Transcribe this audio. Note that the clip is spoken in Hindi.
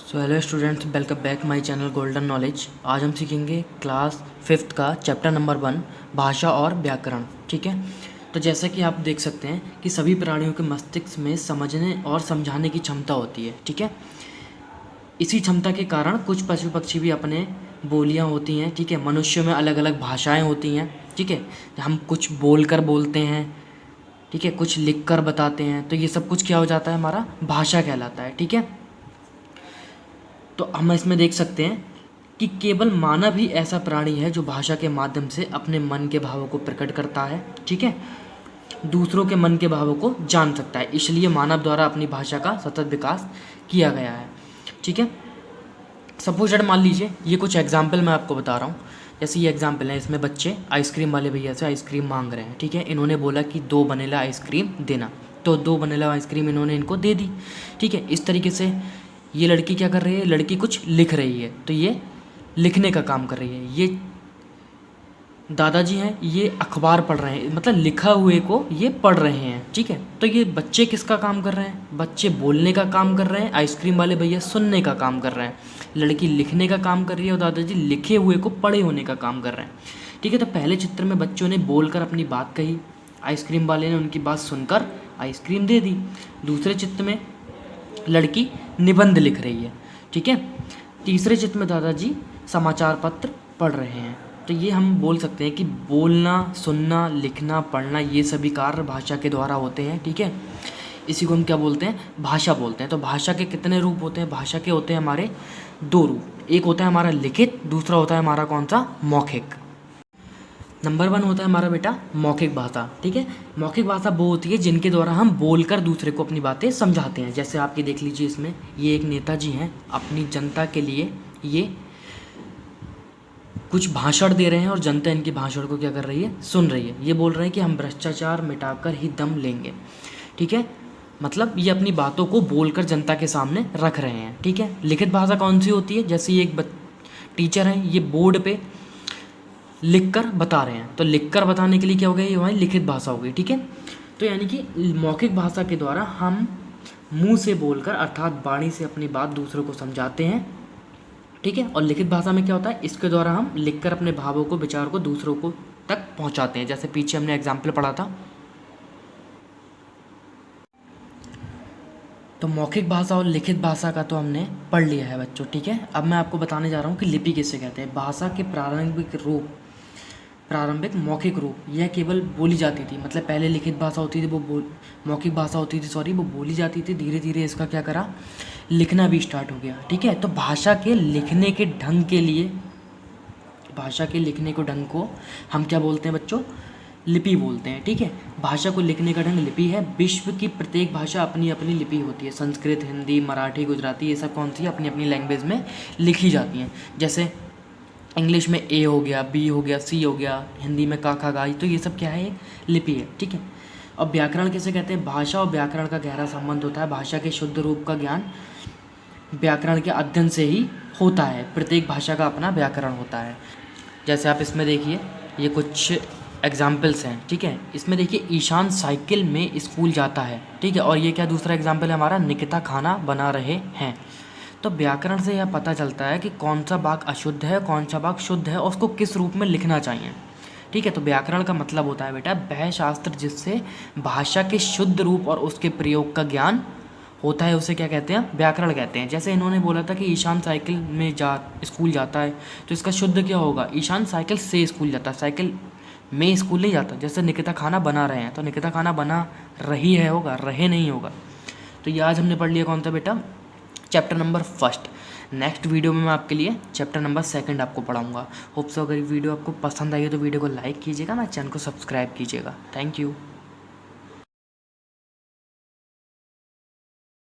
So hello students, welcome back my channel golden knowledge. आज हम सीखेंगे क्लास 5th का चैप्टर नंबर 1 भाषा और व्याकरण। ठीक है, तो जैसा कि आप देख सकते हैं कि सभी प्राणियों के मस्तिष्क में समझने और समझाने की क्षमता होती है। ठीक है, इसी क्षमता के कारण कुछ पशु पक्षी भी अपने बोलियां होती हैं। ठीक है, मनुष्यों में अलग अलग भाषाएं होती हैं। ठीक है, हम कुछ बोलकर बोलते हैं, ठीक है, कुछ लिख कर बताते हैं, तो ये सब कुछ क्या हो जाता है, हमारा भाषा कहलाता है। ठीक है, तो हम इसमें देख सकते हैं कि केवल मानव ही ऐसा प्राणी है जो भाषा के माध्यम से अपने मन के भावों को प्रकट करता है। ठीक है, दूसरों के मन के भावों को जान सकता है, इसलिए मानव द्वारा अपनी भाषा का सतत विकास किया गया है। ठीक है, सपोज दैट मान लीजिए ये कुछ एग्जाम्पल मैं आपको बता रहा हूँ। जैसे ये एग्जाम्पल है, इसमें बच्चे आइसक्रीम वाले भैया से आइसक्रीम मांग रहे हैं। ठीक है, इन्होंने बोला कि 2 वनीला आइसक्रीम देना, तो 2 वनीला आइसक्रीम इन्होंने इनको दे दी। ठीक है, इस तरीके से ये लड़की क्या कर रही है, लड़की कुछ लिख रही है, तो ये लिखने का काम कर रही है। ये दादाजी हैं, ये अखबार पढ़ रहे हैं, मतलब लिखा हुए को ये पढ़ रहे हैं। ठीक है, तो ये बच्चे किसका काम कर रहे हैं, बच्चे बोलने का काम कर रहे हैं, आइसक्रीम वाले भैया सुनने का काम कर रहे हैं, लड़की लिखने का काम कर रही है और दादाजी लिखे हुए को पढ़े होने का काम कर रहे हैं। ठीक है, तो पहले चित्र में बच्चों ने बोलकर अपनी बात कही, आइसक्रीम वाले ने उनकी बात सुनकर आइसक्रीम दे दी। दूसरे चित्र में लड़की निबंध लिख रही है। ठीक है, तीसरे चित्र में दादाजी समाचार पत्र पढ़ रहे हैं। तो ये हम बोल सकते हैं कि बोलना, सुनना, लिखना, पढ़ना, ये सभी कार्य भाषा के द्वारा होते हैं। ठीक है, इसी को हम क्या बोलते हैं, भाषा बोलते हैं। तो भाषा के कितने रूप होते हैं, भाषा के होते हैं हमारे 2 रूप। एक होता है हमारा लिखित, दूसरा होता है हमारा कौन सा, मौखिक। नंबर 1 होता है हमारा बेटा मौखिक भाषा। ठीक है, मौखिक भाषा वो होती है जिनके द्वारा हम बोलकर दूसरे को अपनी बातें समझाते हैं। जैसे आपकी देख लीजिए, इसमें ये एक नेताजी हैं, अपनी जनता के लिए ये कुछ भाषण दे रहे हैं और जनता इनकी भाषण को क्या कर रही है, सुन रही है। ये बोल रहे हैं कि हम भ्रष्टाचार मिटाकर ही दम लेंगे। ठीक है, मतलब ये अपनी बातों को बोलकर जनता के सामने रख रहे हैं। ठीक है, लिखित भाषा कौन सी होती है, जैसे ये एक टीचर हैं, ये बोर्ड पे लिखकर बता रहे हैं, तो लिखकर बताने के लिए क्या हो गया, ये हमारी लिखित भाषा हो गई। ठीक है, तो यानी कि मौखिक भाषा के द्वारा हम मुंह से बोलकर अर्थात वाणी से अपनी बात दूसरों को समझाते हैं। ठीक है, और लिखित भाषा में क्या होता है, इसके द्वारा हम लिखकर अपने भावों को, विचार को दूसरों को तक पहुंचाते हैं। जैसे पीछे हमने एग्जाम्पल पढ़ा था। तो मौखिक भाषा और लिखित भाषा का तो हमने पढ़ लिया है बच्चों। ठीक है, अब मैं आपको बताने जा रहा हूँ कि लिपि किसे कहते हैं। भाषा के प्रारंभिक मौखिक रूप, यह केवल बोली जाती थी, मतलब पहले लिखित भाषा होती थी, वो मौखिक भाषा होती थी, वो बोली जाती थी। धीरे धीरे इसका क्या करा, लिखना भी स्टार्ट हो गया। ठीक है, तो भाषा के लिखने के ढंग के लिए, भाषा के लिखने को ढंग को हम क्या बोलते हैं बच्चों, लिपि बोलते हैं। ठीक है, भाषा को लिखने का ढंग लिपि है। विश्व की प्रत्येक भाषा अपनी अपनी लिपि होती है। संस्कृत, हिंदी, मराठी, गुजराती, ये सब कौन सी है, अपनी अपनी लैंग्वेज में लिखी जाती हैं। जैसे इंग्लिश में ए हो गया, बी हो गया, सी हो गया, हिंदी में का खा गा, तो ये सब क्या है, एक लिपि है। ठीक है, और व्याकरण किसे कहते हैं, भाषा और व्याकरण का गहरा संबंध होता है। भाषा के शुद्ध रूप का ज्ञान व्याकरण के अध्ययन से ही होता है। प्रत्येक भाषा का अपना व्याकरण होता है। जैसे आप इसमें देखिए, ये कुछ एग्जाम्पल्स हैं। ठीक है, इसमें देखिए, ईशान साइकिल में स्कूल जाता है। ठीक है, और ये क्या दूसरा एग्जाम्पल है हमारा, निकिता खाना बना रहे हैं। तो व्याकरण से यह पता चलता है कि कौन सा वाक्य अशुद्ध है, कौन सा वाक्य शुद्ध है, और उसको किस रूप में लिखना चाहिए। ठीक है, तो व्याकरण का मतलब होता है बेटा वह शास्त्र जिससे भाषा के शुद्ध रूप और उसके प्रयोग का ज्ञान होता है, उसे क्या कहते हैं, व्याकरण कहते हैं। जैसे इन्होंने बोला था कि ईशान साइकिल में स्कूल जाता है, तो इसका शुद्ध क्या होगा, ईशान साइकिल से स्कूल जाता है, साइकिल में स्कूल नहीं जाता। जैसे निकिता खाना बना रहे हैं, तो निकिता खाना बना रही है होगा, रहे नहीं होगा। तो ये आज हमने पढ़ लिया कौन सा बेटा, चैप्टर नंबर 1। नेक्स्ट वीडियो में मैं आपके लिए चैप्टर नंबर 2 आपको पढ़ाऊँगा। होप सो अगर वीडियो आपको पसंद आई हो तो वीडियो को लाइक कीजिएगा ना, चैनल को सब्सक्राइब कीजिएगा। Thank you.